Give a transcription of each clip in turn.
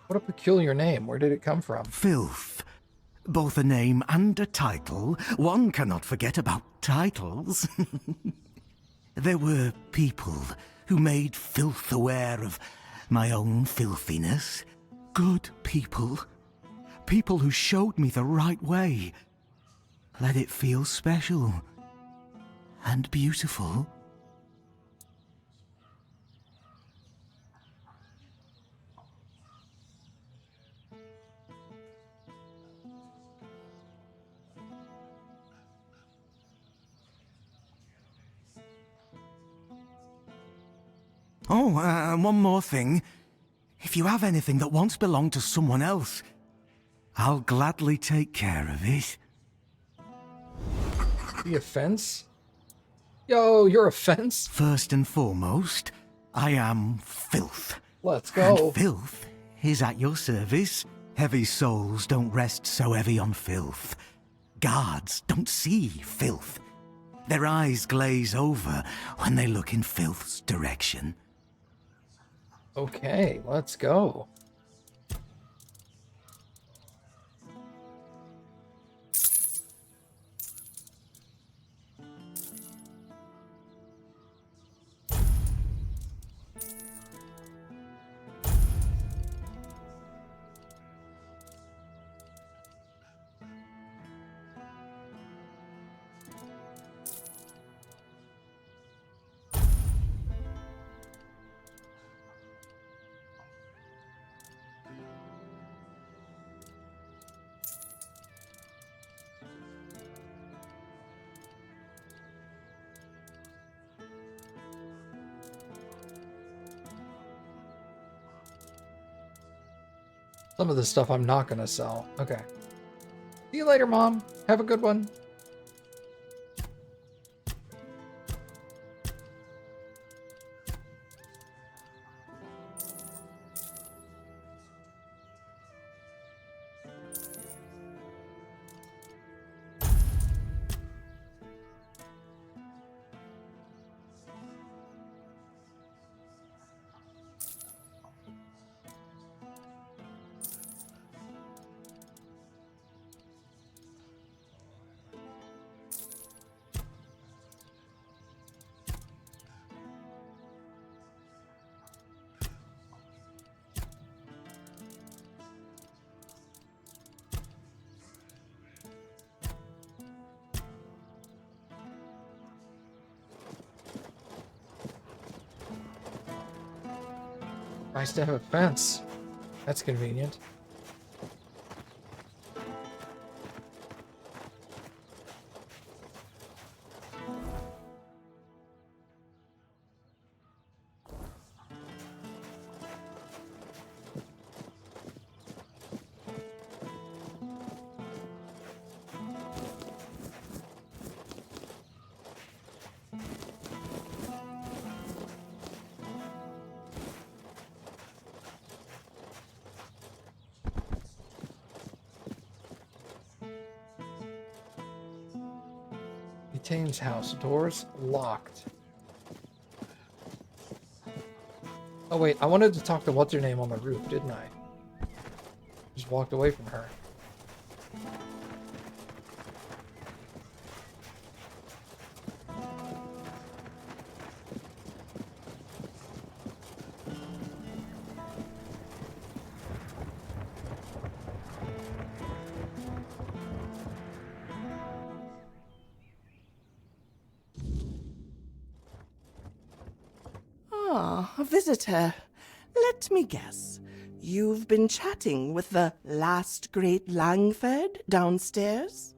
What a peculiar name. Where did it come from? Filth. Both a name and a title. One cannot forget about titles. There were people who made filth aware of my own filthiness. Good people. People who showed me the right way. Let it feel special and beautiful. Oh, one more thing. If you have anything that once belonged to someone else, I'll gladly take care of it. The offense? Yo, you're a fence? First and foremost, I am filth. Let's go. And filth is at your service. Heavy souls don't rest so heavy on filth. Guards don't see filth. Their eyes glaze over when they look in filth's direction. Okay, let's go. Some of this stuff I'm not gonna sell. Okay. See you later, Mom. Have a good one. Nice to have a fence. That's convenient. Tane's house. Doors locked. Oh wait, I wanted to talk to what's her name on the roof, didn't I? Just walked away from her. A visitor. Let me guess. You've been chatting with the last great Langford downstairs?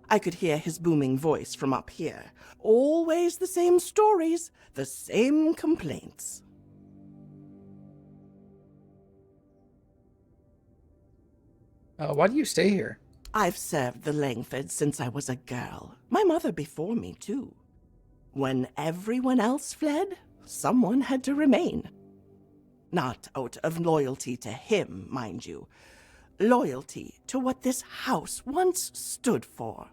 I could hear his booming voice from up here. Always the same stories, the same complaints. Why do you stay here? I've served the Langfords since I was a girl. My mother before me, too. When everyone else fled, someone had to remain. Not out of loyalty to him, mind you. Loyalty to what this house once stood for.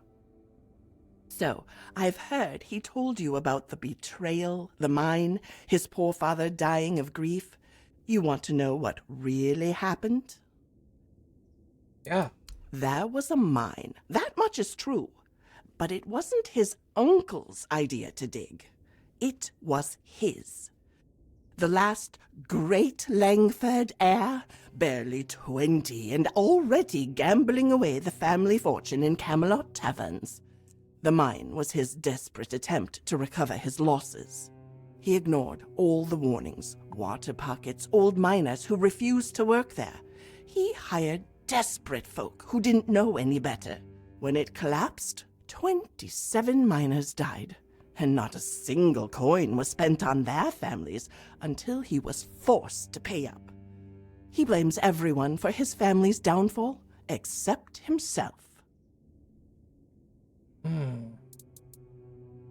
So, I've heard he told you about the betrayal, the mine, his poor father dying of grief. You want to know what really happened? Yeah. There was a mine. That much is true. But it wasn't his uncle's idea to dig. It was his. The last great Langford heir, barely 20 and already gambling away the family fortune in Camelot taverns. The mine was his desperate attempt to recover his losses. He ignored all the warnings, water pockets, old miners who refused to work there. He hired desperate folk who didn't know any better. When it collapsed, 27 miners died, and not a single coin was spent on their families until he was forced to pay up. He blames everyone for his family's downfall except himself.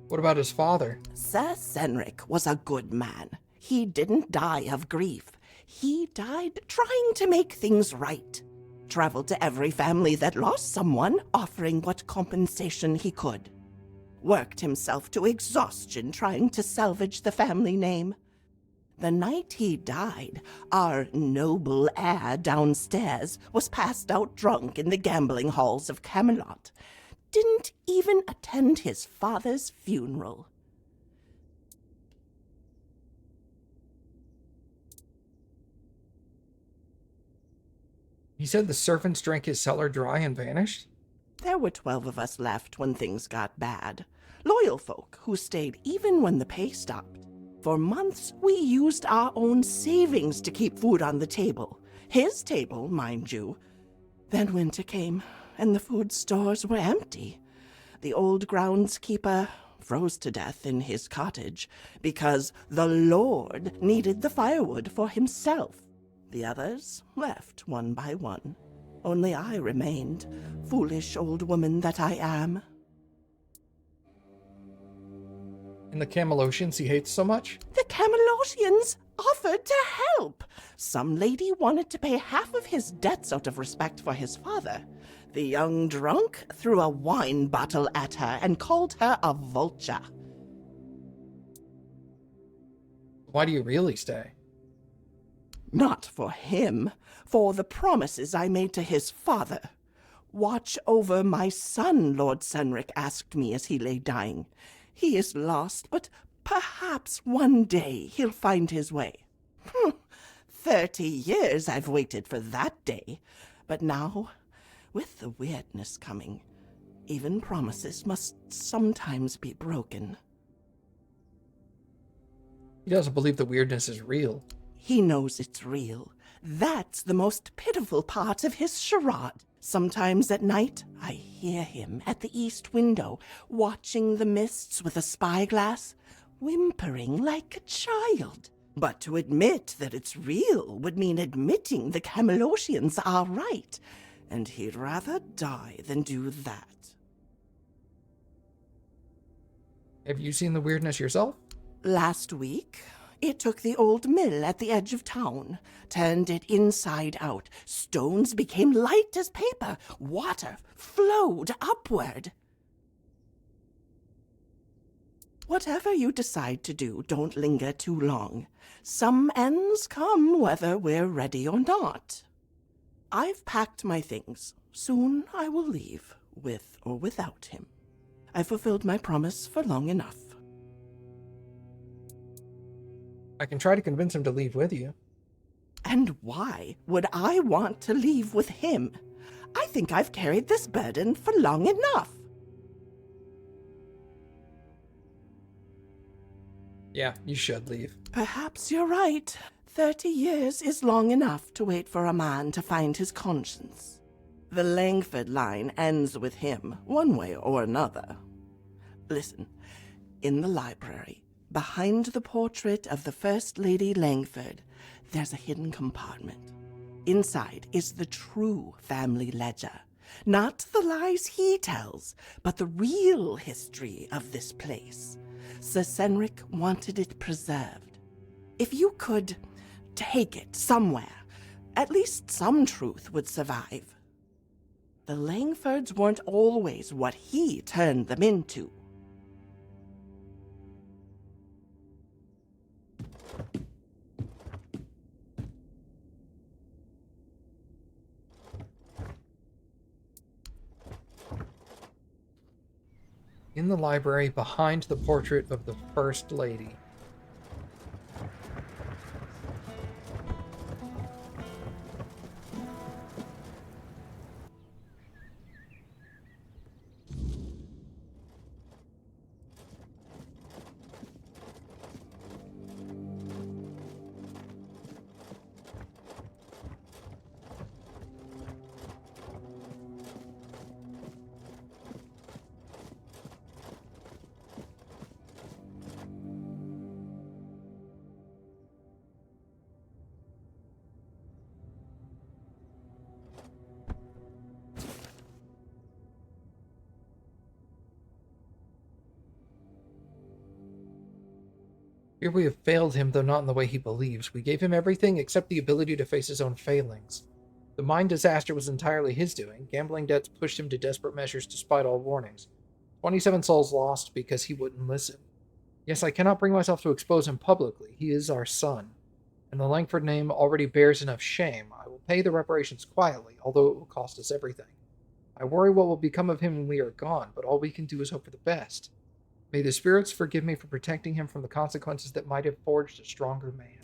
What about his father? Sir Senric was a good man. He didn't die of grief. He died trying to make things right. Traveled to every family that lost someone, offering what compensation he could. Worked himself to exhaustion trying to salvage the family name. The night he died, our noble heir downstairs was passed out drunk in the gambling halls of Camelot. Didn't even attend his father's funeral. He said the servants drank his cellar dry and vanished? There were 12 of us left when things got bad. Loyal folk who stayed even when the pay stopped. For months, we used our own savings to keep food on the table. His table, mind you. Then winter came, and the food stores were empty. The old groundskeeper froze to death in his cottage because the Lord needed the firewood for himself. The others left one by one. Only I remained, foolish old woman that I am. And the Camelosians he hates so much? The Camelotians offered to help. Some lady wanted to pay half of his debts out of respect for his father. The young drunk threw a wine bottle at her and called her a vulture. Why do you really stay? Not for him, for the promises I made to his father. Watch over my son, Lord Senric asked me as he lay dying. He is lost, but perhaps one day he'll find his way. 30 years I've waited for that day, but now, with the weirdness coming, even promises must sometimes be broken. He doesn't believe the weirdness is real. He knows it's real. That's the most pitiful part of his charade. Sometimes at night, I hear him at the east window, watching the mists with a spyglass, whimpering like a child. But to admit that it's real would mean admitting the Camelosians are right, and he'd rather die than do that. Have you seen the weirdness yourself? Last week, it took the old mill at the edge of town, turned it inside out. Stones became light as paper. Water flowed upward. Whatever you decide to do, don't linger too long. Some ends come whether we're ready or not. I've packed my things. Soon I will leave, with or without him. I fulfilled my promise for long enough. I can try to convince him to leave with you. And why would I want to leave with him? I think I've carried this burden for long enough. Yeah, you should leave. Perhaps you're right. 30 years is long enough to wait for a man to find his conscience. The Langford line ends with him, one way or another. Listen, in the library, behind the portrait of the First Lady Langford, there's a hidden compartment. Inside is the true family ledger. Not the lies he tells, but the real history of this place. Sir Senric wanted it preserved. If you could take it somewhere, at least some truth would survive. The Langfords weren't always what he turned them into. In the library behind the portrait of the First Lady. Here we have failed him, though not in the way he believes. We gave him everything except the ability to face his own failings. The mine disaster was entirely his doing. Gambling debts pushed him to desperate measures despite all warnings. 27 souls lost because he wouldn't listen. Yes, I cannot bring myself to expose him publicly. He is our son, and the Langford name already bears enough shame. I will pay the reparations quietly, although it will cost us everything. I worry what will become of him when we are gone, but all we can do is hope for the best. May the spirits forgive me for protecting him from the consequences that might have forged a stronger man.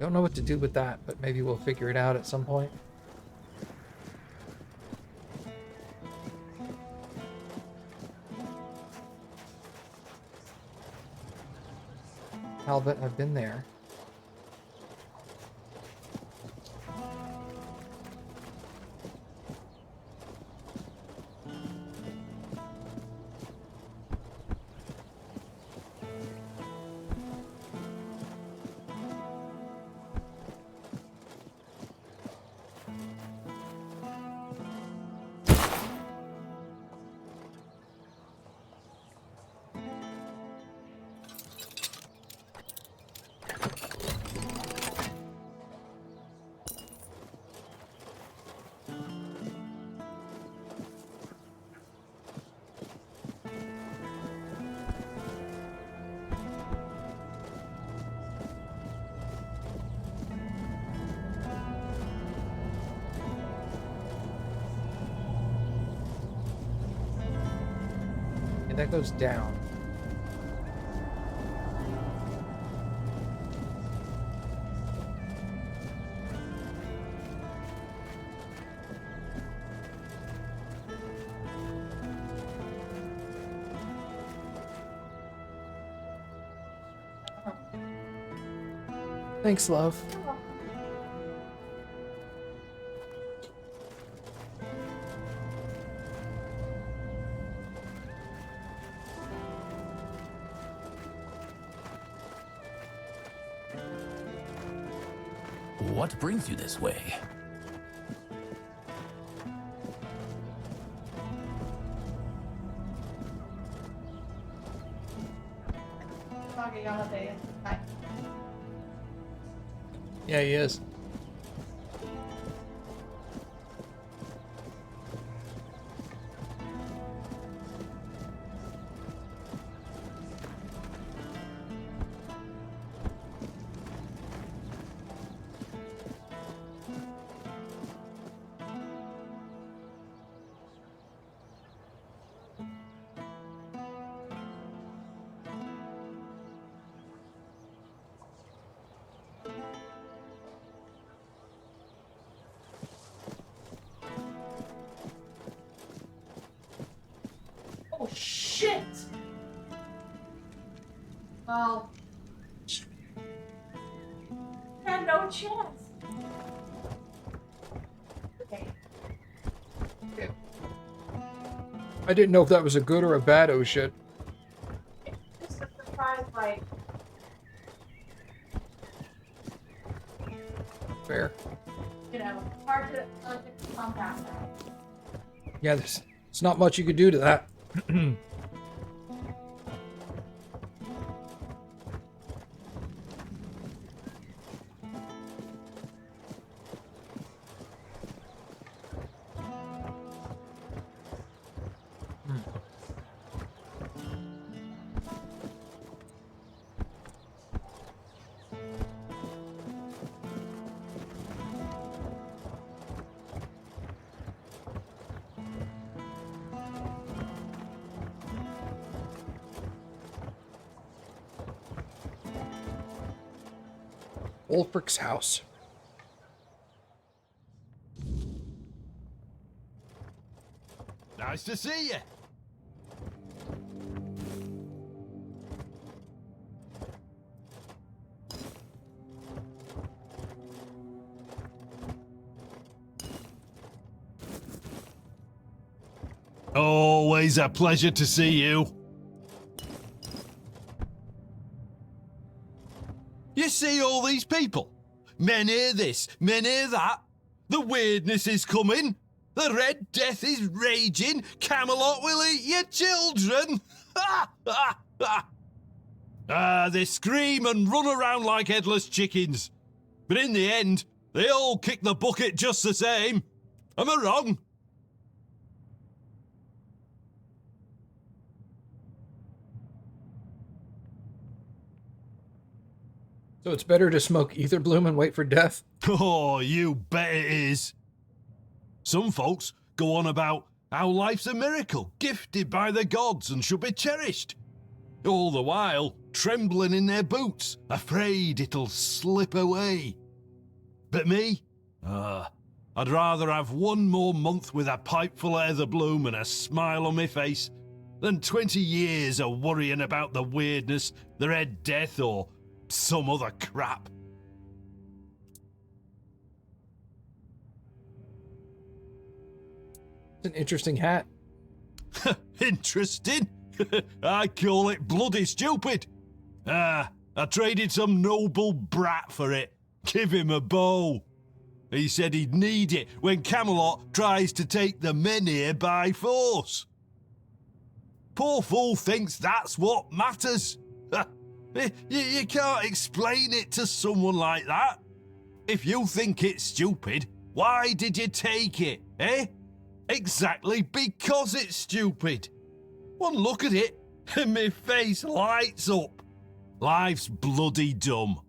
Don't know what to do with that, but maybe we'll figure it out at some point. Albert, I've been there. And that goes down. Thanks, love. What brings you this way? Yeah, he is. Oh shit! Well, had no chance. Okay. I didn't know if that was a good or a bad oh shit. Just a surprise, like, Fair. you know, hard to come past that. Yeah, there's not much you could do to that. Ulfric's house. Nice to see you. Always a pleasure to see you. You see all these people? Men hear this, men hear that. The weirdness is coming. The Red Death is raging. Camelot will eat your children. They scream and run around like headless chickens. But in the end, they all kick the bucket just the same. Am I wrong? So it's better to smoke ether bloom and wait for death? Oh, you bet it is. Some folks go on about how life's a miracle, gifted by the gods and should be cherished. All the while, trembling in their boots, afraid it'll slip away. But me? I'd rather have one more month with a pipe full of ether bloom and a smile on my face than 20 years of worrying about the weirdness, the Red Death, or some other crap. It's an interesting hat. Interesting? I call it bloody stupid. I traded some noble brat for it. Give him a bow. He said he'd need it when Camelot tries to take the men here by force. Poor fool thinks that's what matters. You can't explain it to someone like that. If you think it's stupid, why did you take it, eh? Exactly because it's stupid. One look at it, and my face lights up. Life's bloody dumb.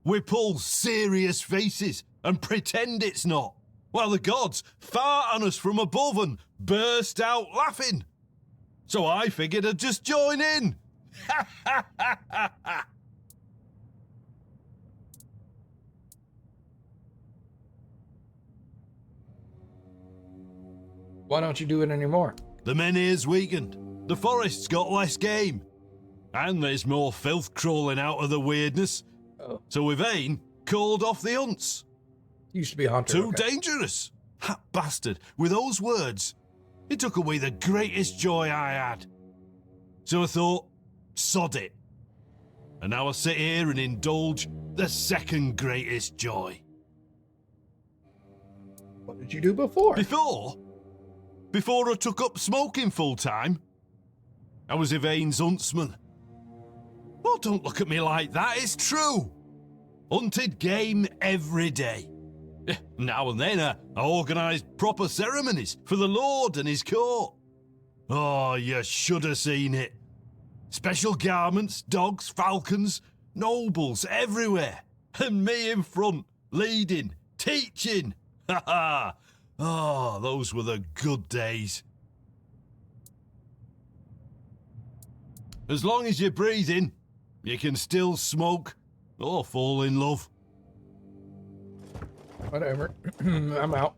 We pull serious faces and pretend it's not, while the gods fart on us from above and burst out laughing. So I figured I'd just join in. Why don't you do it anymore? The menhir's weakened. The forest's got less game. And there's more filth crawling out of the weirdness. Oh. So Yvain called off the hunts. Used to be a hunter. Too okay. dangerous. That bastard, with those words, it took away the greatest joy I had. So I thought, sod it. And now I sit here and indulge the second greatest joy. What did you do before? Before I took up smoking full time, I was Yvain's huntsman. Oh, don't look at me like that, it's true. Hunted game every day. Now and then I organised proper ceremonies for the Lord and his court. Oh, you should have seen it. Special garments, dogs, falcons, nobles everywhere. And me in front, leading, teaching. Ha ha! Oh, those were the good days. As long as you're breathing, you can still smoke or fall in love. Whatever. I'm out.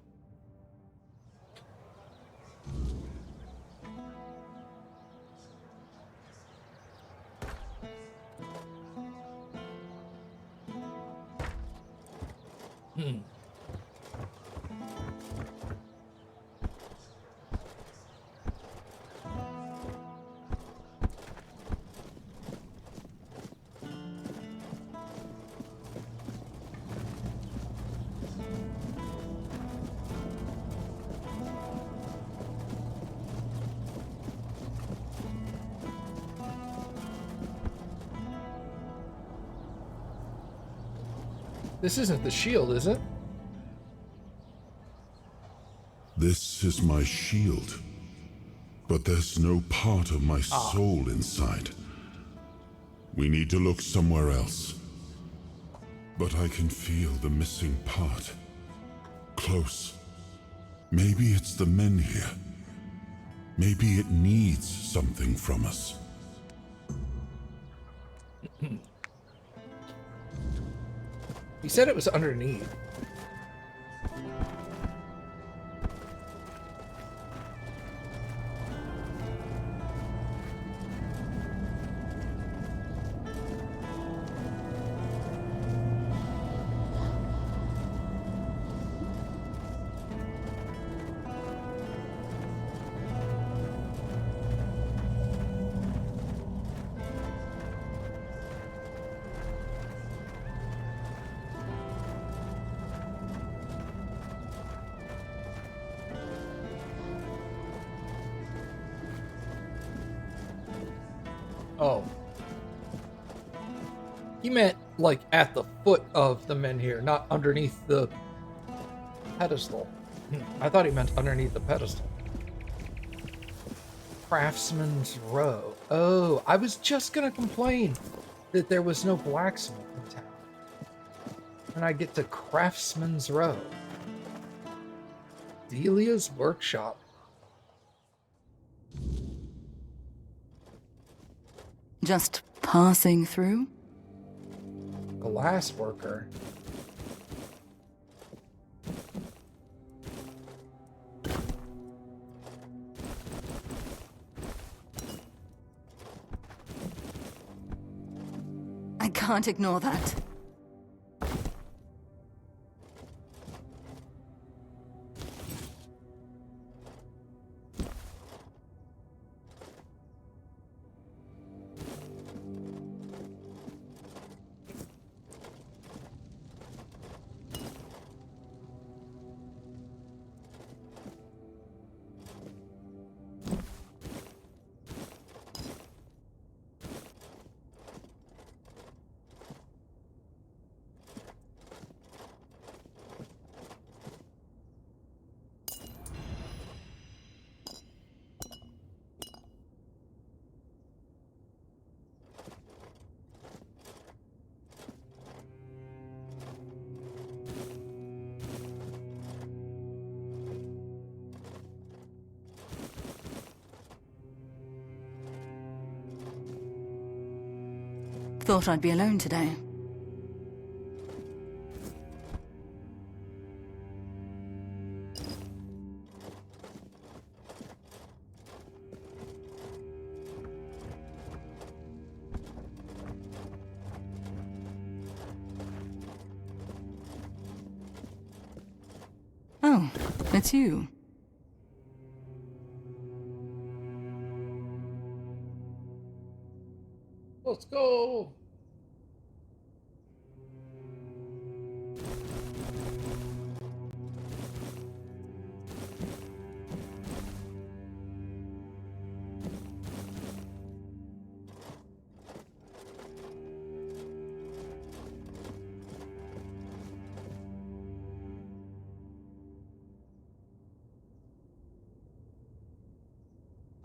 This isn't the shield, is it? This is my shield, but there's no part of my soul inside. We need to look somewhere else. But I can feel the missing part. Close. Maybe it's the men here. Maybe it needs something from us. He said it was underneath. Oh. He meant, like, at the foot of the menhir, not underneath the pedestal. I thought he meant underneath the pedestal. Craftsman's Row. Oh, I was just gonna complain that there was no blacksmith in town. And I get to Craftsman's Row. Delia's Workshop. Just passing through? Glass worker. I can't ignore that. Thought I'd be alone today. Oh, it's you. Let's go.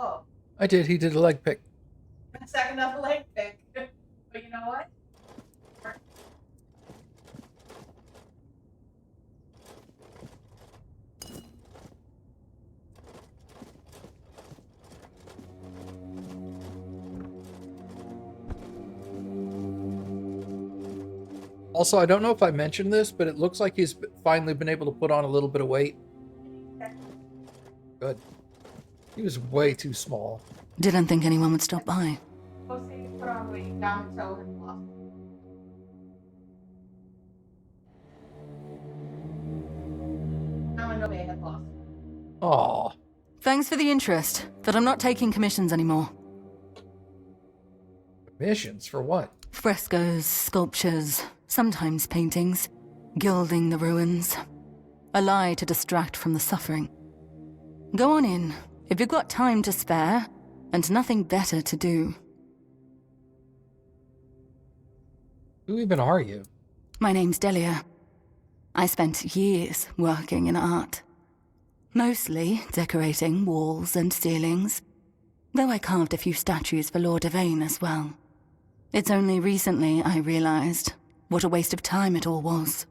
Oh, I did. He did a leg pick. second off a leg pick. But you know what? Also, I don't know if I mentioned this, but it looks like he's finally been able to put on a little bit of weight. Good. He was way too small. Didn't think anyone would stop by. Go see you put on weight down until it's lost. Now I know they had lost. Aw. Thanks for the interest, but I'm not taking commissions anymore. Commissions for what? Frescoes, sculptures, sometimes paintings, gilding the ruins. A lie to distract from the suffering. Go on in, if you've got time to spare, and nothing better to do. Who even are you? My name's Delia. I spent years working in art. Mostly decorating walls and ceilings, though I carved a few statues for Lord Yvain as well. It's only recently I realized what a waste of time it all was.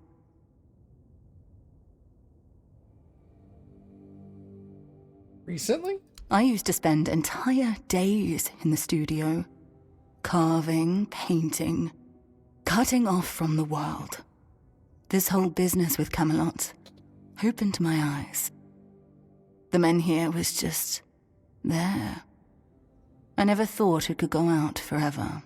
Recently? I used to spend entire days in the studio, carving, painting, cutting off from the world. This whole business with Camelot opened my eyes. The men here was just there. I never thought it could go out forever.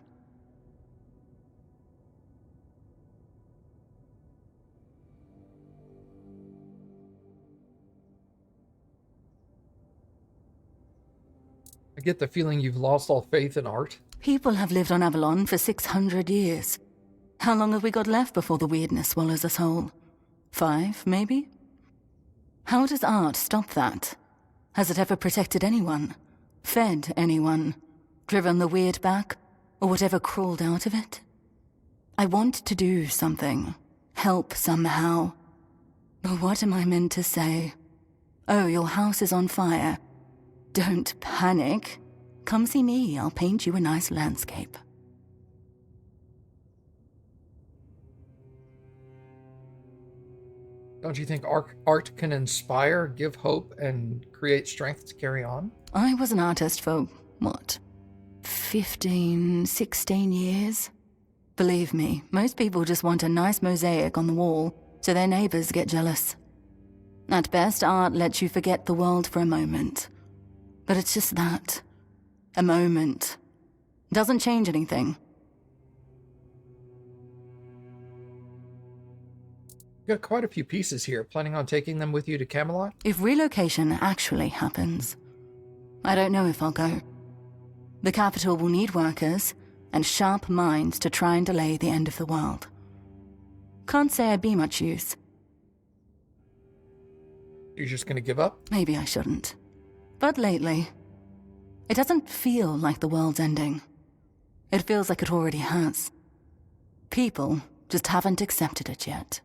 I get the feeling you've lost all faith in art. People have lived on Avalon for 600 years. How long have we got left before the weirdness swallows us whole? 5, maybe? How does art stop that? Has it ever protected anyone? Fed anyone? Driven the weird back? Or whatever crawled out of it? I want to do something. Help somehow. But what am I meant to say? Oh, your house is on fire. Don't panic. Come see me, I'll paint you a nice landscape. Don't you think art can inspire, give hope, and create strength to carry on? I was an artist for, what, 15, 16 years? Believe me, most people just want a nice mosaic on the wall so their neighbors get jealous. At best, art lets you forget the world for a moment. But it's just that. A moment. Doesn't change anything. You got quite a few pieces here. Planning on taking them with you to Camelot? If relocation actually happens, I don't know if I'll go. The capital will need workers and sharp minds to try and delay the end of the world. Can't say I'd be much use. You're just gonna give up? Maybe I shouldn't. But lately, it doesn't feel like the world's ending. It feels like it already has. People just haven't accepted it yet.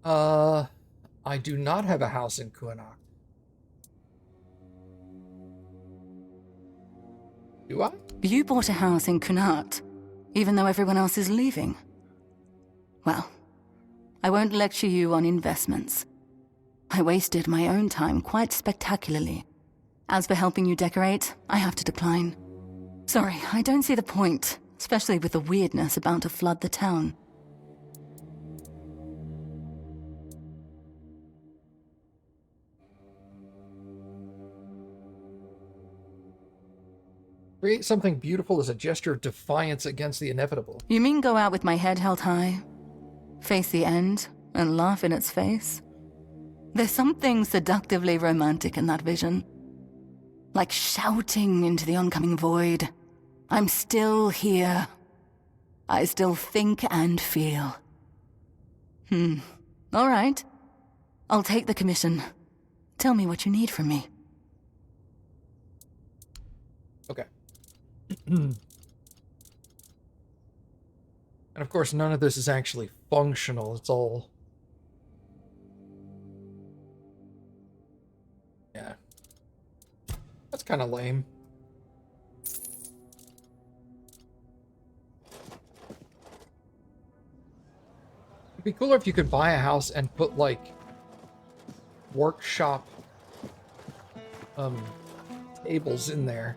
I do not have a house in Kuanok. Do I? You bought a house in Kunart, even though everyone else is leaving. Well, I won't lecture you on investments. I wasted my own time quite spectacularly. As for helping you decorate, I have to decline. Sorry, I don't see the point, especially with the weirdness about to flood the town. Create something beautiful as a gesture of defiance against the inevitable. You mean go out with my head held high? Face the end and laugh in its face? There's something seductively romantic in that vision. Like shouting into the oncoming void. I'm still here. I still think and feel. All right. I'll take the commission. Tell me what you need from me. Okay. And of course, none of this is actually functional. It's all... Yeah. That's kind of lame. It'd be cooler if you could buy a house and put, like, workshop tables in there.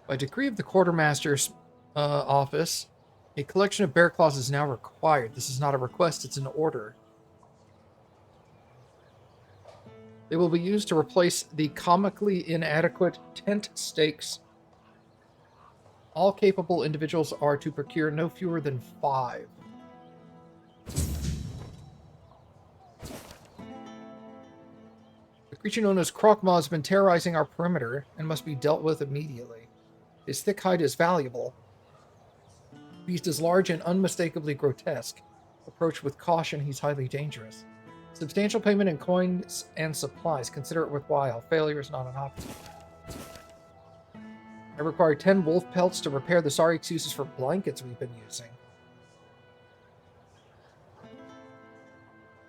By decree of the quartermaster's office, a collection of bear claws is now required. This is not a request, it's an order. They will be used to replace the comically inadequate tent stakes. All capable individuals are to procure no fewer than 5. The creature known as Krokmaw has been terrorizing our perimeter and must be dealt with immediately. His thick hide is valuable. The beast is large and unmistakably grotesque. Approach with caution, he's highly dangerous. Substantial payment in coins and supplies. Consider it worthwhile. Failure is not an option. I require 10 wolf pelts to repair the sorry excuses for blankets we've been using.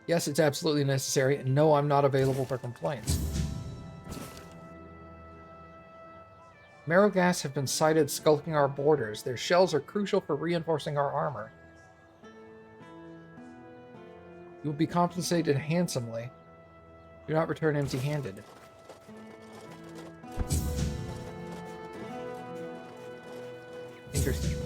Yes, it's absolutely necessary, and no, I'm not available for complaints. Marrowgas have been sighted skulking our borders. Their shells are crucial for reinforcing our armor. You will be compensated handsomely. Do not return empty-handed. Interesting.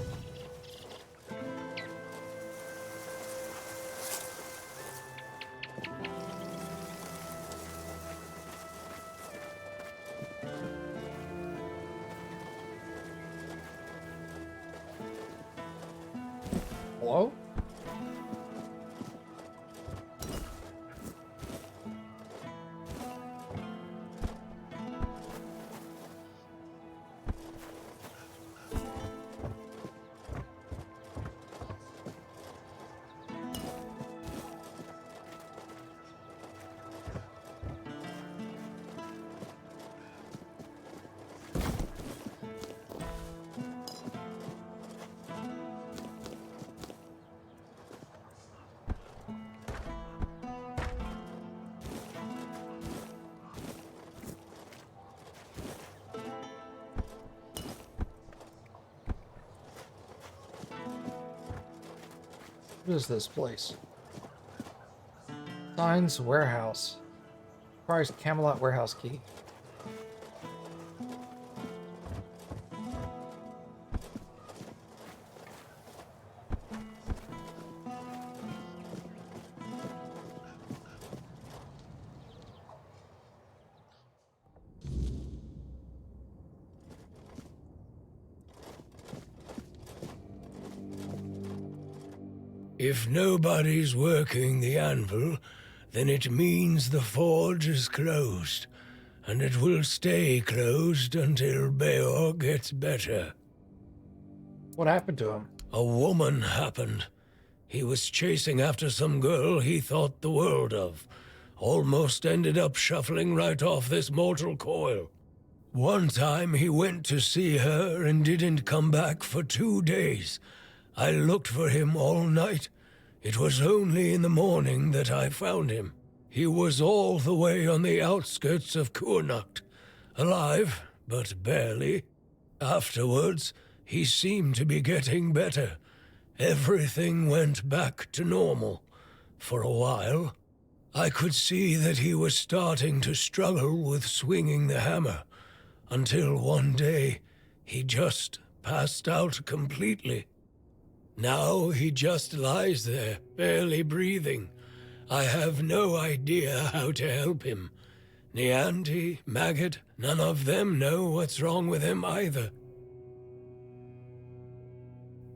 Hello? What is this place? Signs Warehouse. Requires Camelot warehouse key. If nobody's working the anvil, then it means the forge is closed, and it will stay closed until Beor gets better. What happened to him? A woman happened. He was chasing after some girl he thought the world of. Almost ended up shuffling right off this mortal coil. One time he went to see her and didn't come back for 2 days. I looked for him all night. It was only in the morning that I found him. He was all the way on the outskirts of Kurnacht. Alive, but barely. Afterwards, he seemed to be getting better. Everything went back to normal. For a while, I could see that he was starting to struggle with swinging the hammer, until one day, he just passed out completely. Now he just lies there, barely breathing. I have no idea how to help him. Nianti, Maggot, none of them know what's wrong with him either.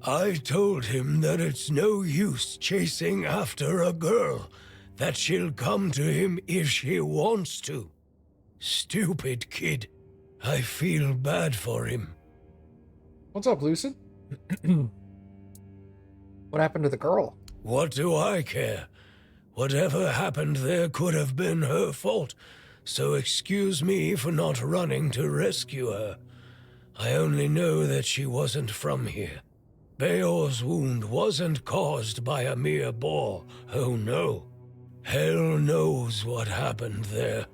I told him that it's no use chasing after a girl, that she'll come to him if she wants to. Stupid kid. I feel bad for him. What's up, Lucid? What happened to the girl? What do I care? Whatever happened there could have been her fault, so excuse me for not running to rescue her. I only know that she wasn't from here. Beor's wound wasn't caused by a mere boar, oh no. Hell knows what happened there.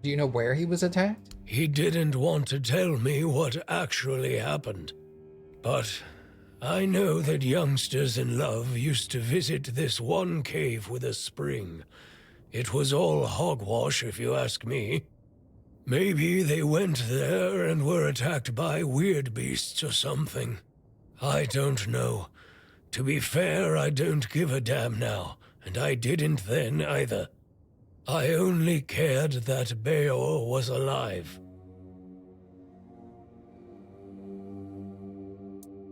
Do you know where he was attacked? He didn't want to tell me what actually happened. But I know that youngsters in love used to visit this one cave with a spring. It was all hogwash, if you ask me. Maybe they went there and were attacked by weird beasts or something. I don't know. To be fair, I don't give a damn now, and I didn't then either. I only cared that Beor was alive.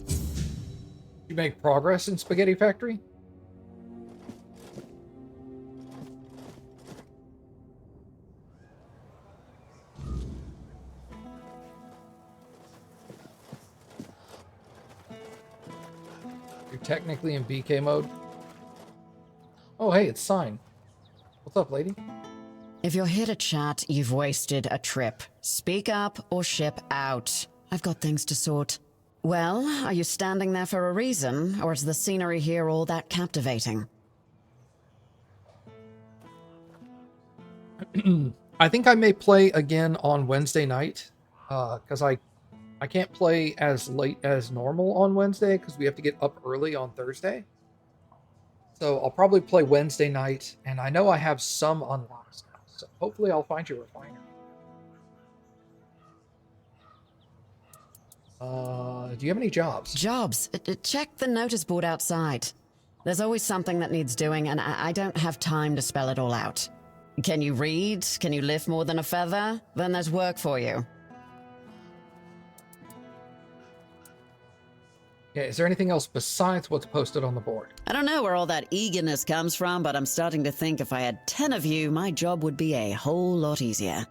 Did you make progress in Spaghetti Factory? You're technically in BK mode. Oh, hey, it's Sign. What's up, lady? If you're here to chat, you've wasted a trip. Speak up or ship out. I've got things to sort. Well, are you standing there for a reason, or is the scenery here all that captivating? I think I may play again on Wednesday night, because I can't play as late as normal on Wednesday, because we have to get up early on Thursday. So I'll probably play Wednesday night, and I know I have some unlocks now. So hopefully I'll find your refiner. Do you have any jobs? Jobs. Check the notice board outside. There's always something that needs doing, and I don't have time to spell it all out. Can you read? Can you lift more than a feather? Then there's work for you. Yeah, is there anything else besides what's posted on the board? I don't know where all that eagerness comes from, but I'm starting to think if I had 10 of you, my job would be a whole lot easier.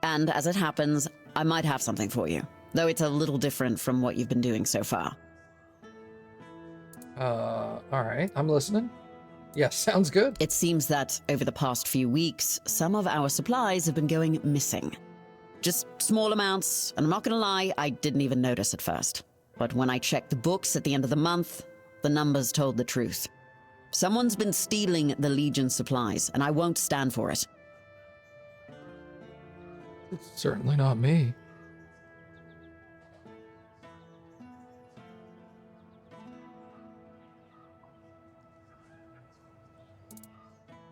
And as it happens, I might have something for you, though it's a little different from what you've been doing so far. Alright, I'm listening. Yeah, sounds good. It seems that over the past few weeks, some of our supplies have been going missing. Just small amounts, and I'm not gonna lie, I didn't even notice at first. But when I checked the books at the end of the month, the numbers told the truth. Someone's been stealing the Legion supplies, and I won't stand for it. It's certainly not me.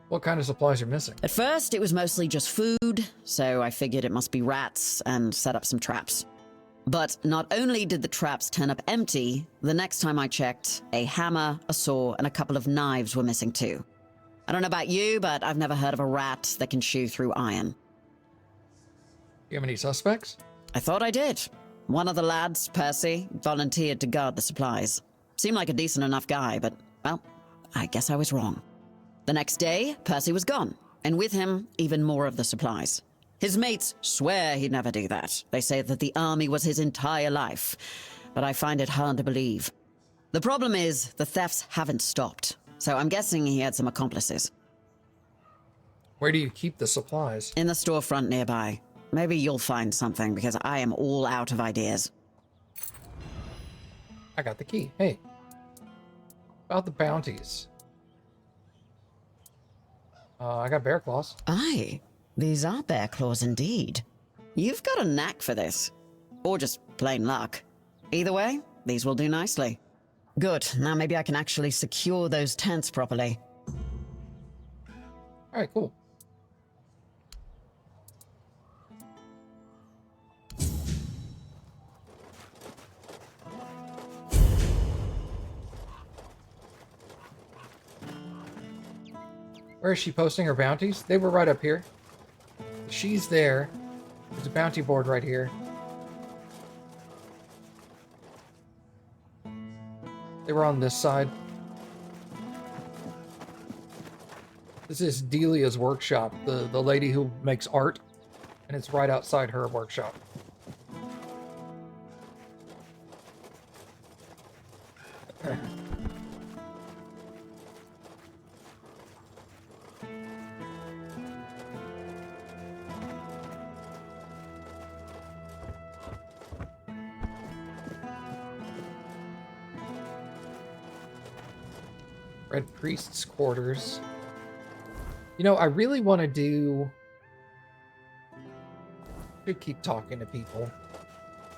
What kind of supplies are missing? At first, it was mostly just food, so I figured it must be rats and set up some traps. But not only did the traps turn up empty, the next time I checked, a hammer, a saw, and a couple of knives were missing too. I don't know about you, but I've never heard of a rat that can chew through iron. You have any suspects? I thought I did. One of the lads, Percy, volunteered to guard the supplies. Seemed like a decent enough guy, but, well, I guess I was wrong. The next day, Percy was gone, and with him, even more of the supplies. His mates swear he'd never do that. They say that the army was his entire life, but I find it hard to believe. The problem is, the thefts haven't stopped, so I'm guessing he had some accomplices. Where do you keep the supplies? In the storefront nearby. Maybe you'll find something, because I am all out of ideas. I got the key. Hey. About the bounties. I got bear claws. Aye, these are bear claws indeed. You've got a knack for this. Or just plain luck. Either way, these will do nicely. Good, now maybe I can actually secure those tents properly. Alright, cool. Where is she posting her bounties? They were right up here. She's there. There's a bounty board right here. They were on this side. This is Delia's workshop, the lady who makes art, and it's right outside her workshop. Red Priest's quarters. You know, I really want to do... Should keep talking to people.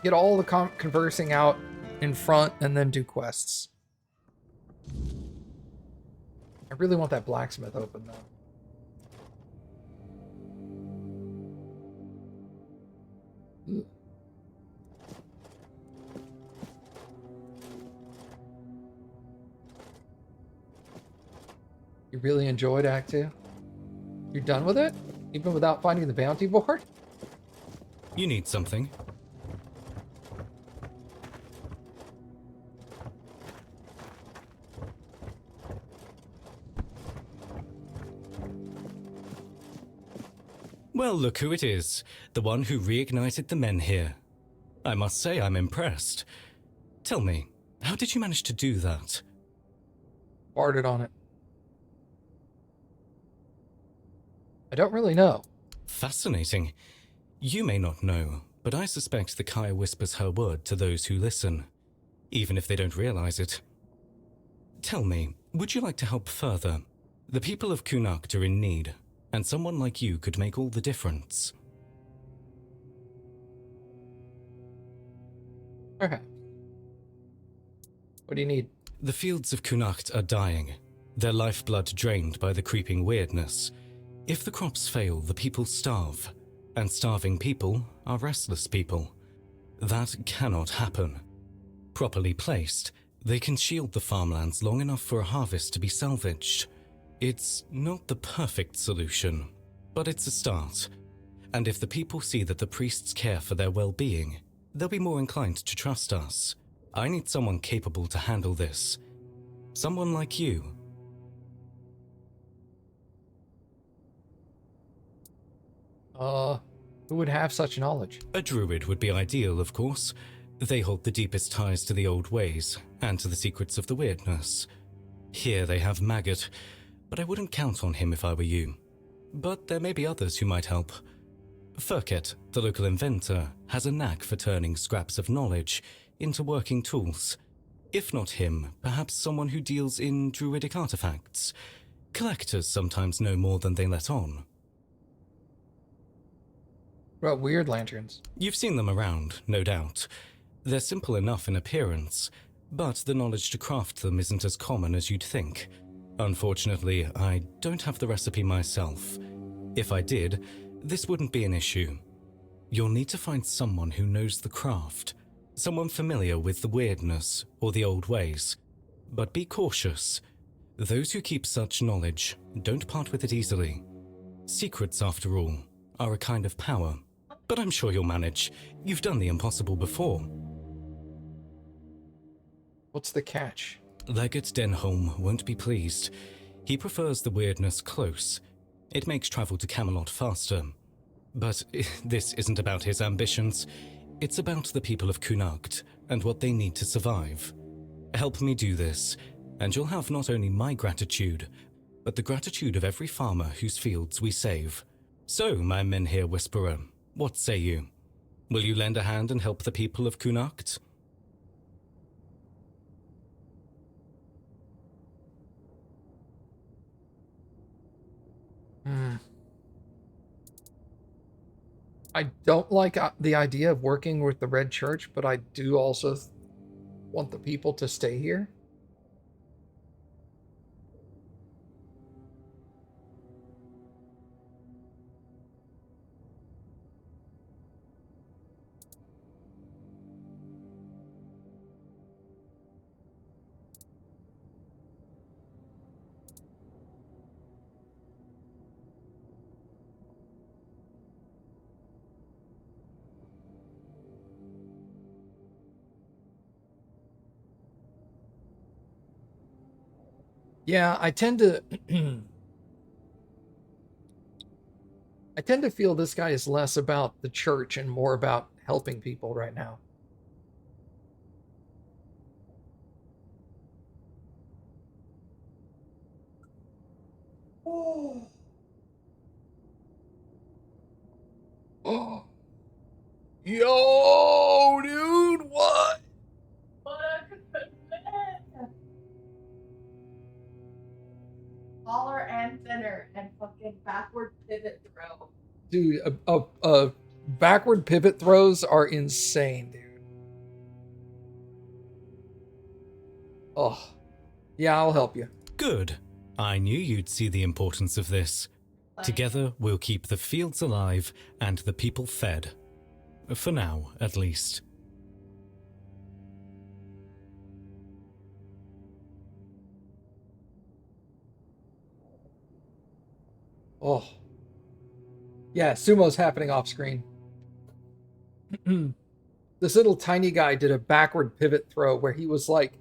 Get all the conversing out in front and then do quests. I really want that blacksmith open, though. Ugh. You really enjoyed Act 2? You're done with it? Even without finding the bounty board? You need something. Well, look who it is. The one who reignited the men here. I must say I'm impressed. Tell me, how did you manage to do that? Farted on it. I don't really know. Fascinating. You may not know, but I suspect the Kaya whispers her word to those who listen, even if they don't realize it. Tell me, would you like to help further? The people of Kunakt are in need, and someone like you could make all the difference. Okay. What do you need? The fields of Kunakt are dying. their lifeblood drained by the creeping weirdness. If the crops fail, the people starve, and starving people are restless people. That cannot happen. Properly placed, they can shield the farmlands long enough for a harvest to be salvaged. It's not the perfect solution, but it's a start. And if the people see that the priests care for their well-being, they'll be more inclined to trust us. I need someone capable to handle this. Someone like you. Who would have such knowledge? A druid would be ideal, of course. They hold the deepest ties to the old ways, and to the secrets of the weirdness. Here they have Maggot, but I wouldn't count on him if I were you. But there may be others who might help. Furket, the local inventor, has a knack for turning scraps of knowledge into working tools. If not him, perhaps someone who deals in druidic artifacts. Collectors sometimes know more than they let on. What about weird lanterns? You've seen them around, no doubt. They're simple enough in appearance, but the knowledge to craft them isn't as common as you'd think. Unfortunately, I don't have the recipe myself. If I did, this wouldn't be an issue. You'll need to find someone who knows the craft, someone familiar with the weirdness or the old ways. But be cautious. Those who keep such knowledge don't part with it easily. Secrets, after all, are a kind of power. But I'm sure you'll manage. You've done the impossible before. What's the catch? Legate Denholm won't be pleased. He prefers the weirdness close. It makes travel to Camelot faster. But this isn't about his ambitions. It's about the people of Kunagt and what they need to survive. Help me do this, and you'll have not only my gratitude, but the gratitude of every farmer whose fields we save. So, my men here, Whisperer, what say you? Will you lend a hand and help the people of Kunagt? I don't like the idea of working with the Red Church, but I do also want the people to stay here. Yeah, I tend to I tend to feel this guy is less about the church and more about helping people right now. Oh. Oh. Yo, dude, what? Taller and thinner and fucking backward pivot throw. Dude, backward pivot throws are insane, dude. Oh, yeah, I'll help you. Good. I knew you'd see the importance of this. Together, we'll keep the fields alive and the people fed. For now, at least. Oh. Yeah, sumo's happening off screen. This little tiny guy did a backward pivot throw where he was like,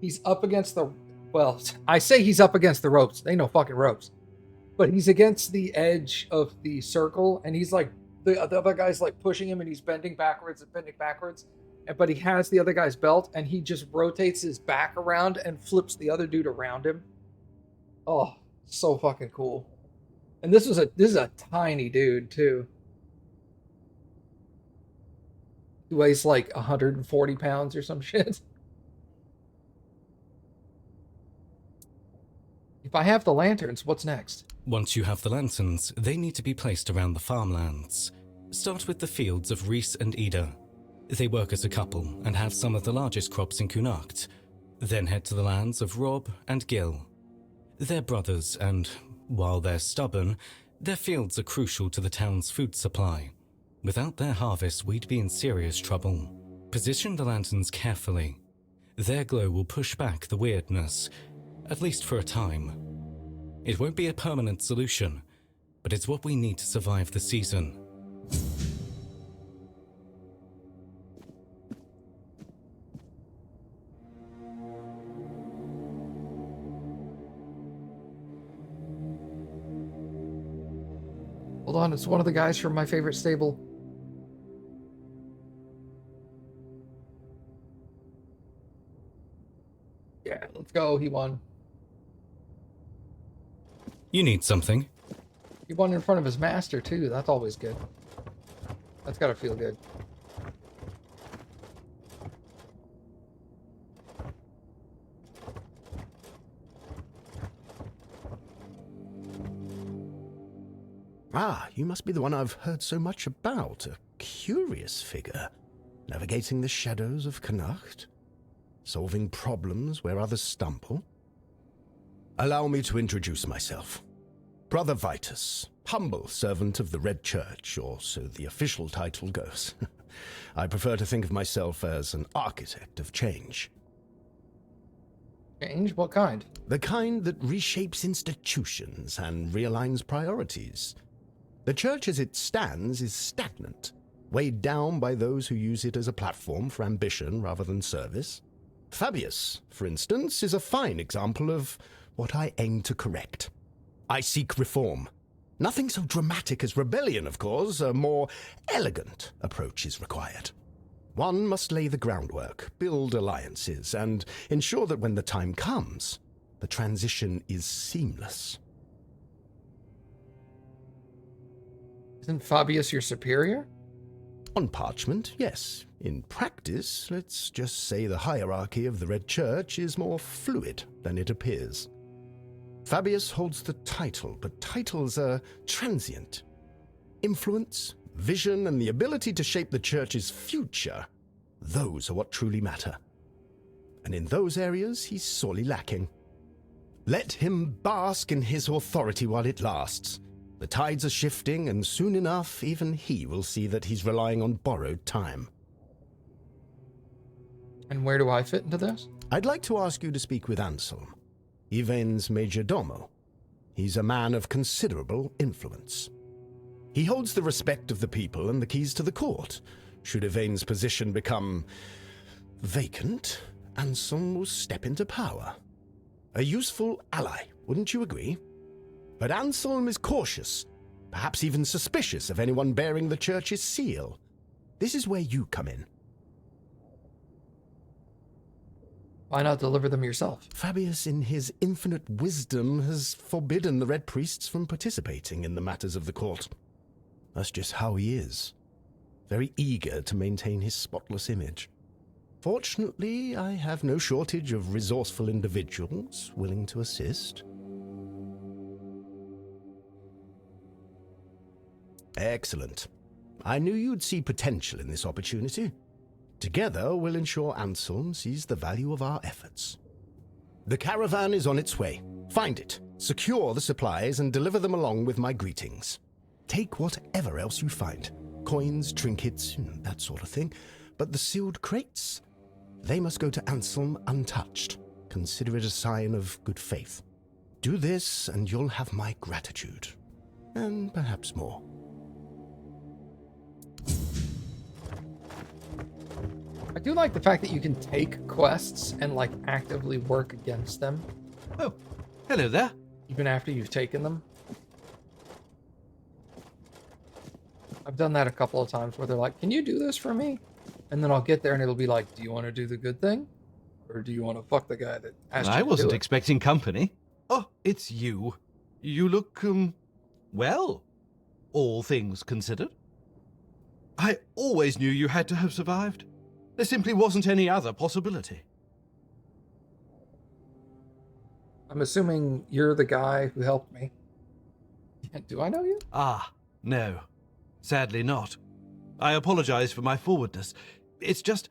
he's up against the, well, I say he's up against the ropes. They ain't no fucking ropes. But he's against the edge of the circle, and he's like, the other guy's like pushing him, and he's bending backwards. But he has the other guy's belt, and he just rotates his back around and flips the other dude around him. Oh, so fucking cool. And this is a tiny dude too. He weighs like 140 pounds or some shit. If I have the lanterns, what's next? Once you have the lanterns, they need to be placed around the farmlands. Start with the fields of Reese and Ida. They work as a couple and have some of the largest crops in Kunagt. Then head to the lands of Rob and Gil. They're brothers, and while they're stubborn, their fields are crucial to the town's food supply. Without their harvest, we'd be in serious trouble. Position the lanterns carefully. Their glow will push back the weirdness, at least for a time. It won't be a permanent solution, but it's what we need to survive the season. Hold on, it's one of the guys from my favorite stable. Yeah, let's go. He won. You need something? He won in front of his master, too. That's always good. That's gotta feel good. Ah, you must be the one I've heard so much about. A curious figure. Navigating the shadows of Connacht. Solving problems where others stumble. Allow me to introduce myself. Brother Vitus, humble servant of the Red Church, or so the official title goes. I prefer to think of myself as an architect of change. Change? What kind? The kind that reshapes institutions and realigns priorities. The church as it stands is stagnant, weighed down by those who use it as a platform for ambition rather than service. Fabius, for instance, is a fine example of what I aim to correct. I seek reform. Nothing so dramatic as rebellion, of course. A more elegant approach is required. One must lay the groundwork, build alliances, and ensure that when the time comes, the transition is seamless. Isn't Fabius your superior? On parchment, yes. In practice, let's just say the hierarchy of the Red Church is more fluid than it appears. Fabius holds the title, but titles are transient. Influence, vision, and the ability to shape the Church's future, those are what truly matter. And in those areas, he's sorely lacking. Let him bask in his authority while it lasts. The tides are shifting, and soon enough, even he will see that he's relying on borrowed time. And where do I fit into this? I'd like to ask you to speak with Anselm, Yvain's major domo. He's a man of considerable influence. He holds the respect of the people and the keys to the court. Should Yvain's position become vacant, Anselm will step into power. A useful ally, wouldn't you agree? But Anselm is cautious, perhaps even suspicious of anyone bearing the church's seal. This is where you come in. Why not deliver them yourself? Fabius, in his infinite wisdom, has forbidden the Red Priests from participating in the matters of the court. That's just how he is. Very eager to maintain his spotless image. Fortunately, I have no shortage of resourceful individuals willing to assist. Excellent. I knew you'd see potential in this opportunity. Together, we'll ensure Anselm sees the value of our efforts. The caravan is on its way. Find it, secure the supplies, and deliver them along with my greetings. Take whatever else you find. Coins, trinkets, that sort of thing. But the sealed crates? They must go to Anselm untouched. Consider it a sign of good faith. Do this, and you'll have my gratitude. And perhaps more. I do like the fact that you can take quests and, like, actively work against them. Oh, hello there. Even after you've taken them. I've done that a couple of times where they're like, can you do this for me? And then I'll get there and it'll be like, do you want to do the good thing? Or do you want to fuck the guy that asked you to do it? I wasn't expecting company. Oh, it's you. You look, well, all things considered. I always knew you had to have survived. There simply wasn't any other possibility. I'm assuming you're the guy who helped me. Do I know you? Ah, no. Sadly not. I apologize for my forwardness. It's just,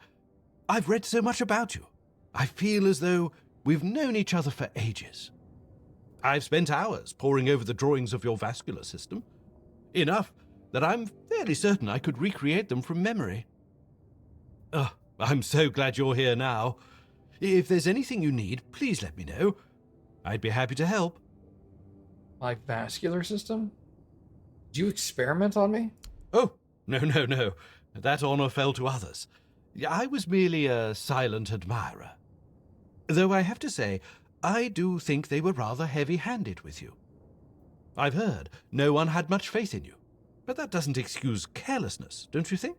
I've read so much about you. I feel as though we've known each other for ages. I've spent hours poring over the drawings of your vascular system. Enough that I'm fairly certain I could recreate them from memory. Oh, I'm so glad you're here now. If there's anything you need, please let me know. I'd be happy to help. My vascular system? Did you experiment on me? Oh, no. That honor fell to others. I was merely a silent admirer. Though I have to say, I do think they were rather heavy-handed with you. I've heard no one had much faith in you, but that doesn't excuse carelessness, don't you think?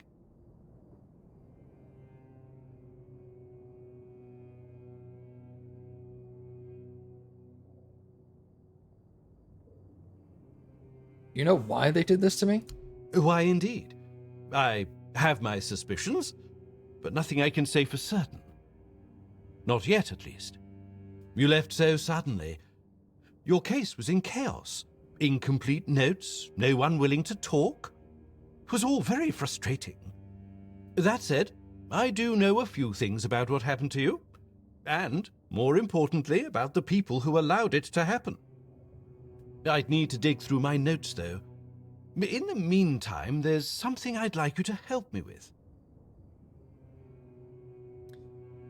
You know why they did this to me? Why, indeed. I have my suspicions, but nothing I can say for certain. Not yet, at least. You left so suddenly. Your case was in chaos. Incomplete notes, no one willing to talk. It was all very frustrating. That said, I do know a few things about what happened to you, and, more importantly, about the people who allowed it to happen. I'd need to dig through my notes, though. In the meantime, there's something I'd like you to help me with.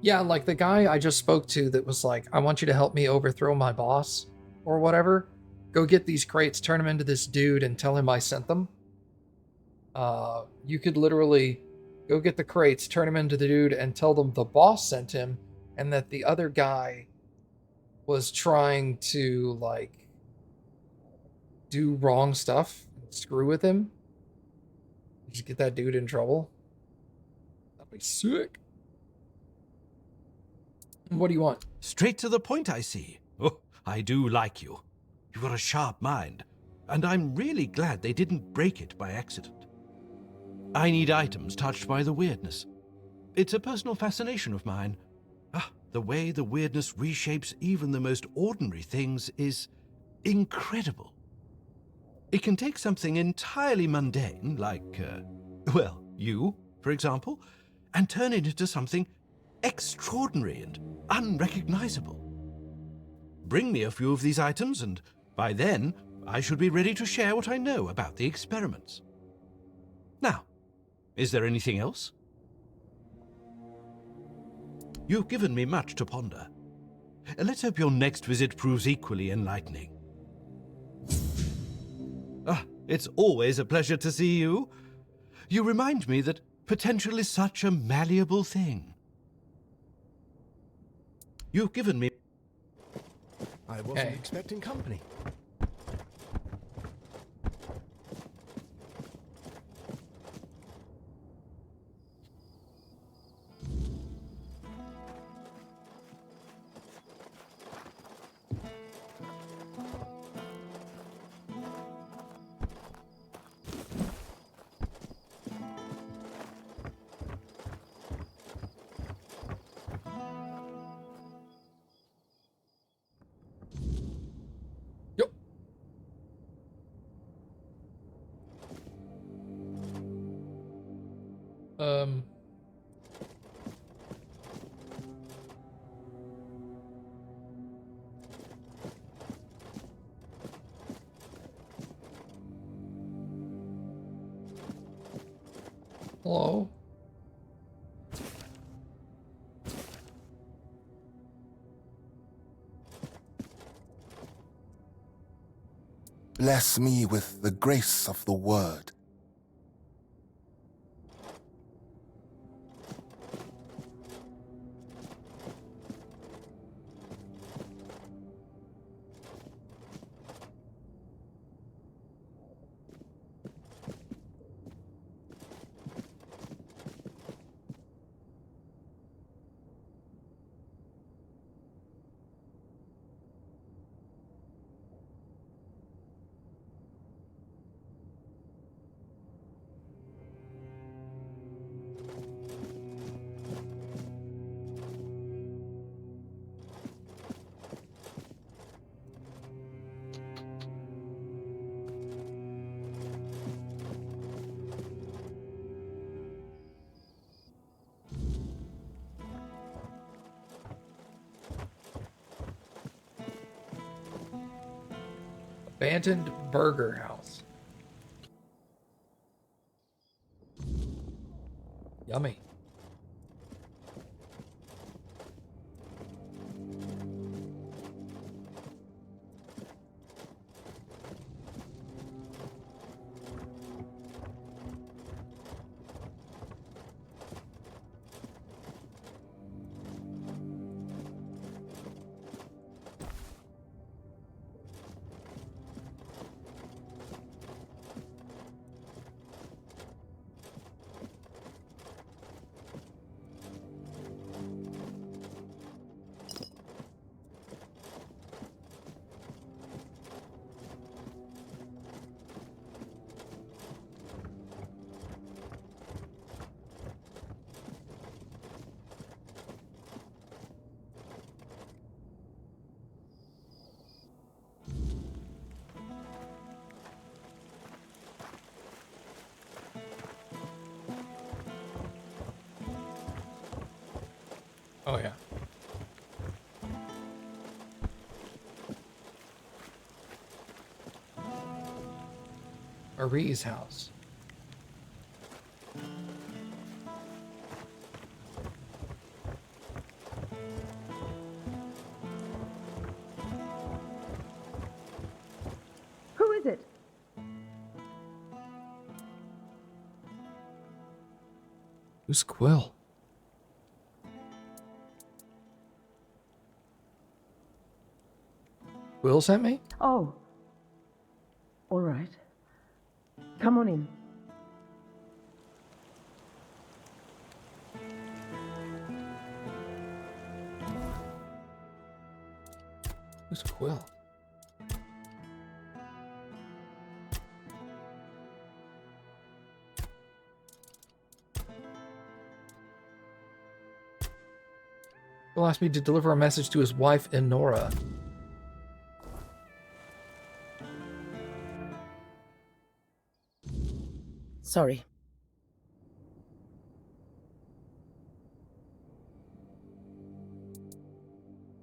Yeah, like the guy I just spoke to that was like, I want you to help me overthrow my boss, or whatever. Go get these crates, turn them into this dude, and tell him I sent them. You could literally go get the crates, turn him into the dude, and tell them the boss sent him, and that the other guy was trying to, like, do wrong stuff, screw with him. Just get that dude in trouble. That'd be sick. What do you want? Straight to the point, I see. Oh, I do like you. You've got a sharp mind, and I'm really glad they didn't break it by accident. I need items touched by the weirdness. It's a personal fascination of mine. The way the weirdness reshapes even the most ordinary things is incredible. It can take something entirely mundane, like, you, for example, and turn it into something extraordinary and unrecognizable. Bring me a few of these items, and by then, I should be ready to share what I know about the experiments. Now, is there anything else? You've given me much to ponder. Let's hope your next visit proves equally enlightening. It's always a pleasure to see you. You remind me that potential is such a malleable thing. You've given me... I wasn't expecting company. Hello? Bless me with the grace of the word. Abandoned burger house. Yummy. Oh, yeah. Marie's house. Who is it? Who's Quill? Quill sent me? Oh. All right. Come on in. Who's Quill? Quill asked me to deliver a message to his wife, Enora. Sorry.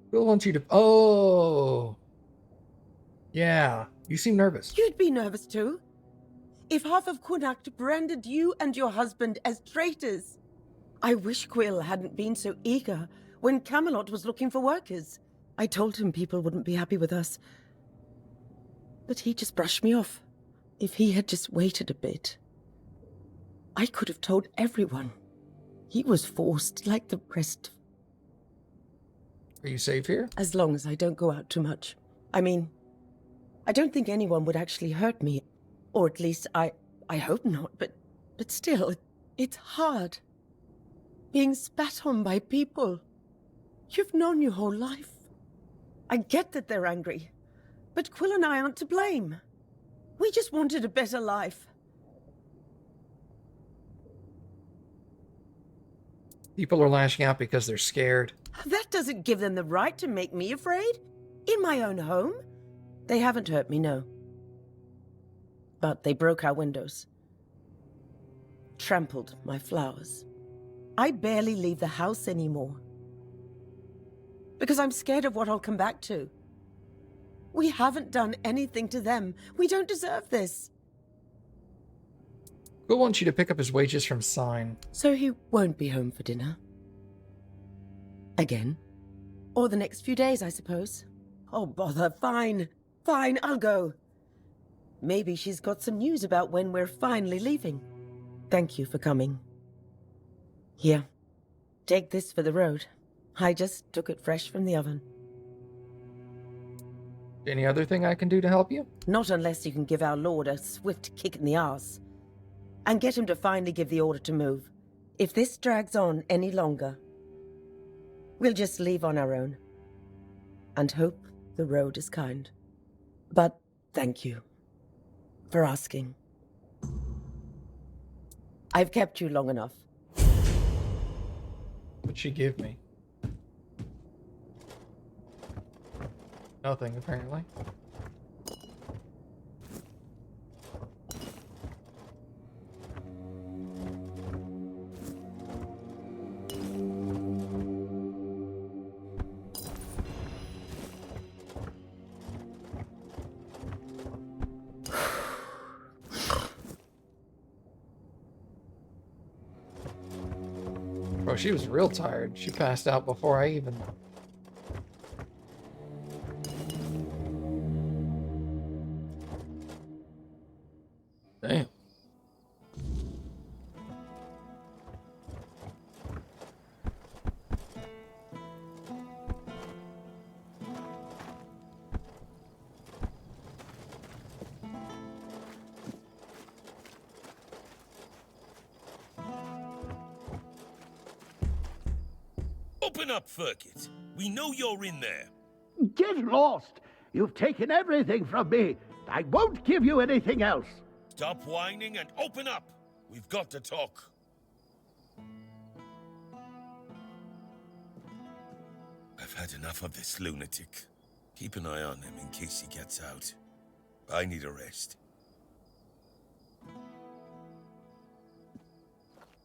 Quill wants you to... Oh! Yeah, you seem nervous. You'd be nervous too. If half of Connacht branded you and your husband as traitors. I wish Quill hadn't been so eager when Camelot was looking for workers. I told him people wouldn't be happy with us. But he just brushed me off. If he had just waited a bit, I could have told everyone. He was forced like the rest. Are you safe here? As long as I don't go out too much. I mean, I don't think anyone would actually hurt me. Or at least I hope not, but still, it's hard. Being spat on by people you've known your whole life. I get that they're angry, but Quill and I aren't to blame. We just wanted a better life. People are lashing out because they're scared. That doesn't give them the right to make me afraid. In my own home. They haven't hurt me, no. But they broke our windows. Trampled my flowers. I barely leave the house anymore. Because I'm scared of what I'll come back to. We haven't done anything to them. We don't deserve this. Quill wants you to pick up his wages from Sign. So he won't be home for dinner? Again? Or the next few days, I suppose. Oh, bother. Fine. Fine, I'll go. Maybe she's got some news about when we're finally leaving. Thank you for coming. Here. Take this for the road. I just took it fresh from the oven. Any other thing I can do to help you? Not unless you can give our lord a swift kick in the arse. And get him to finally give the order to move. If this drags on any longer, we'll just leave on our own. And hope the road is kind. But thank you for asking. I've kept you long enough. What'd she give me? Nothing, apparently. Oh, she was real tired. She passed out before I even... Damn. Open up, Furkit. We know you're in there. Get lost! You've taken everything from me. I won't give you anything else. Stop whining and open up. We've got to talk. I've had enough of this lunatic. Keep an eye on him in case he gets out. I need a rest.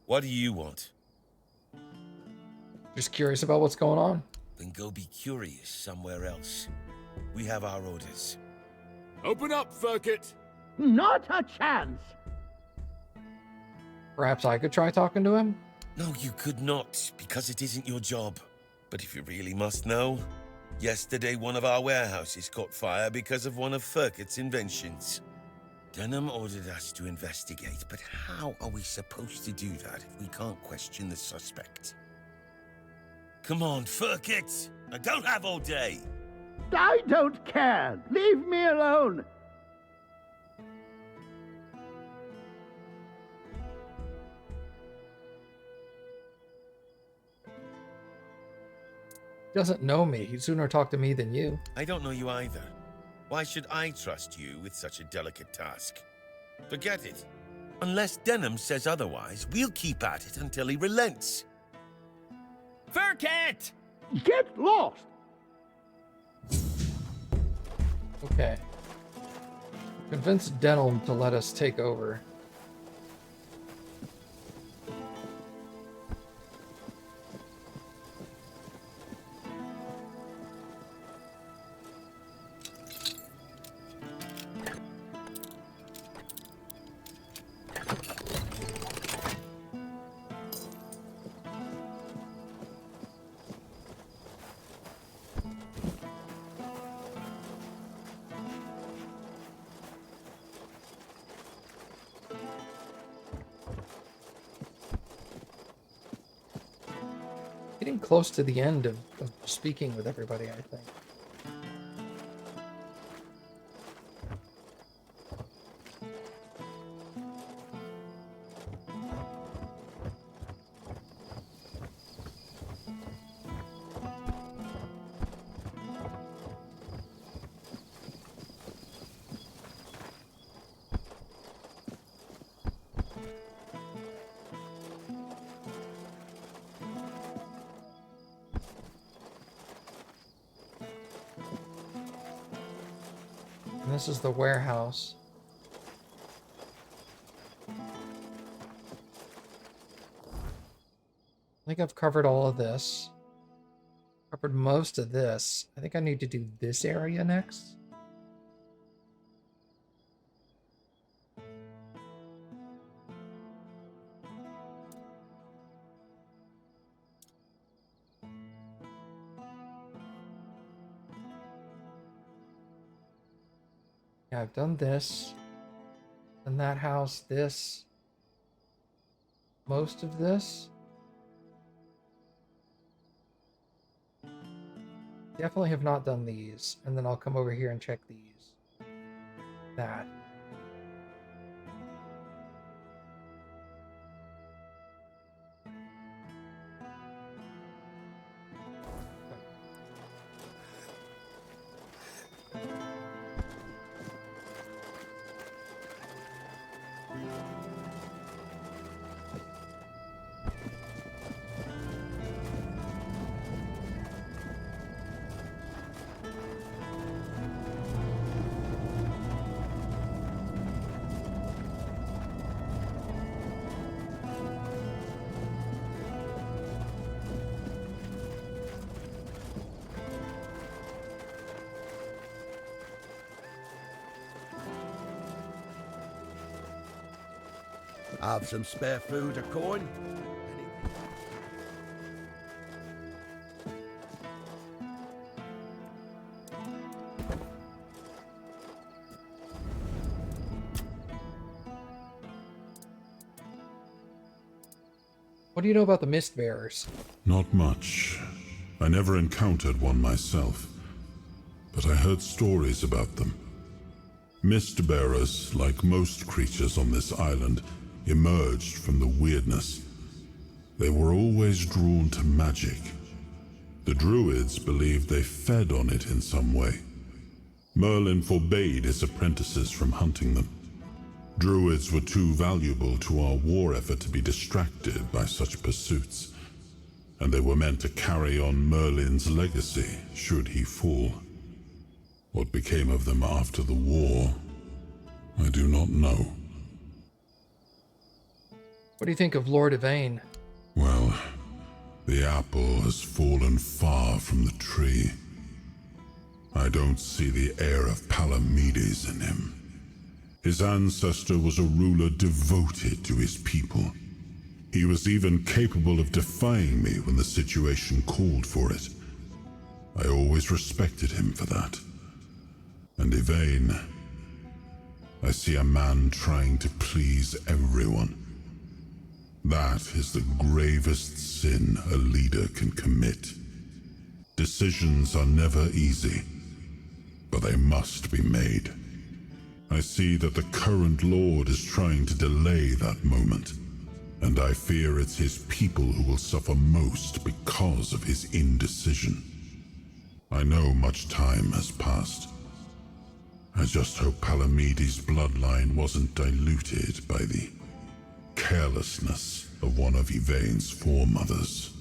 What do you want? Just curious about what's going on. Then go be curious somewhere else. We have our orders. Open up, Furkit! Not a chance! Perhaps I could try talking to him? No, you could not, because it isn't your job. But if you really must know, yesterday one of our warehouses caught fire because of one of Furkit's inventions. Denham ordered us to investigate, but how are we supposed to do that if we can't question the suspect? Come on, Furkit! I don't have all day! I don't care! Leave me alone! He doesn't know me. He'd sooner talk to me than you. I don't know you either. Why should I trust you with such a delicate task? Forget it. Unless Denham says otherwise, we'll keep at it until he relents. Furkit! Get lost! Okay. Convince Denham to let us take over. Getting close to the end of speaking with everybody, I think. And this is the warehouse. I think I've covered all of this. Covered most of this. I think I need to do this area next. Yeah, I've done this. Done that house, this. Most of this. Definitely have not done these. And then I'll come over here and check these. That. Have some spare food or coin? What do you know about the Mist Bearers? Not much. I never encountered one myself, but I heard stories about them. Mist Bearers, like most creatures on this island, emerged from the weirdness. They were always drawn to magic. The Druids believed they fed on it in some way. Merlin forbade his apprentices from hunting them. Druids were too valuable to our war effort to be distracted by such pursuits, and they were meant to carry on Merlin's legacy should he fall. What became of them after the war, I do not know. What do you think of Lord Yvain? Well, the apple has fallen far from the tree. I don't see the air of Palamedes in him. His ancestor was a ruler devoted to his people. He was even capable of defying me when the situation called for it. I always respected him for that. And Yvain, I see a man trying to please everyone. That is the gravest sin a leader can commit. Decisions are never easy, but they must be made. I see that the current Lord is trying to delay that moment, and I fear it's his people who will suffer most because of his indecision. I know much time has passed. I just hope Palamedes' bloodline wasn't diluted by the carelessness of one of Yvain's foremothers.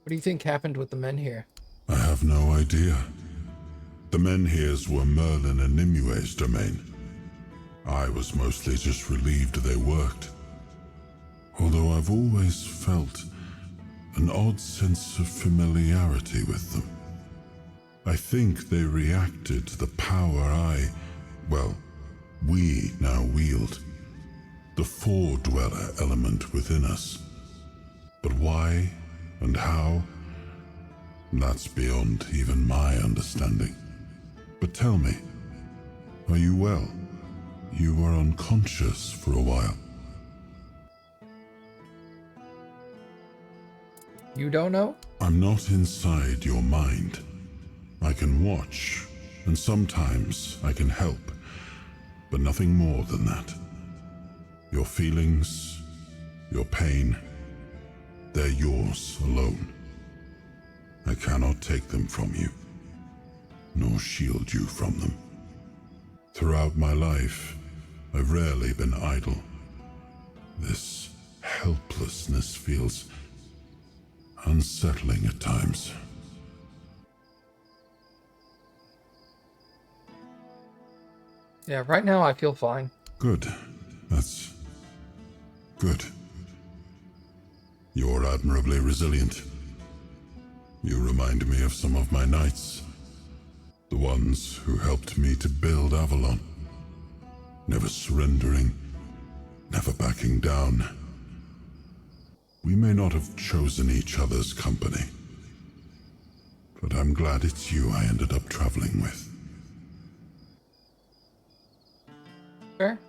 What do you think happened with the men here? I have no idea. The Menhirs were Merlin and Nimue's domain. I was mostly just relieved they worked. Although I've always felt an odd sense of familiarity with them. I think they reacted to the power we now wield. The Four-Dweller element within us. But why and how? That's beyond even my understanding. But tell me, are you well? You were unconscious for a while. You don't know? I'm not inside your mind. I can watch, and sometimes I can help, but nothing more than that. Your feelings, your pain, they're yours alone. I cannot take them from you, nor shield you from them. Throughout my life, I've rarely been idle. This helplessness feels unsettling at times. Yeah, right now I feel fine. Good. That's good. You're admirably resilient. You remind me of some of my knights. The ones who helped me to build Avalon. Never surrendering, never backing down. We may not have chosen each other's company, but I'm glad it's you I ended up traveling with. Fair.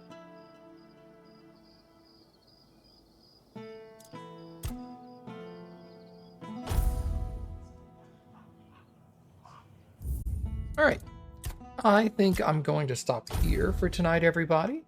Alright. I think I'm going to stop here for tonight, everybody.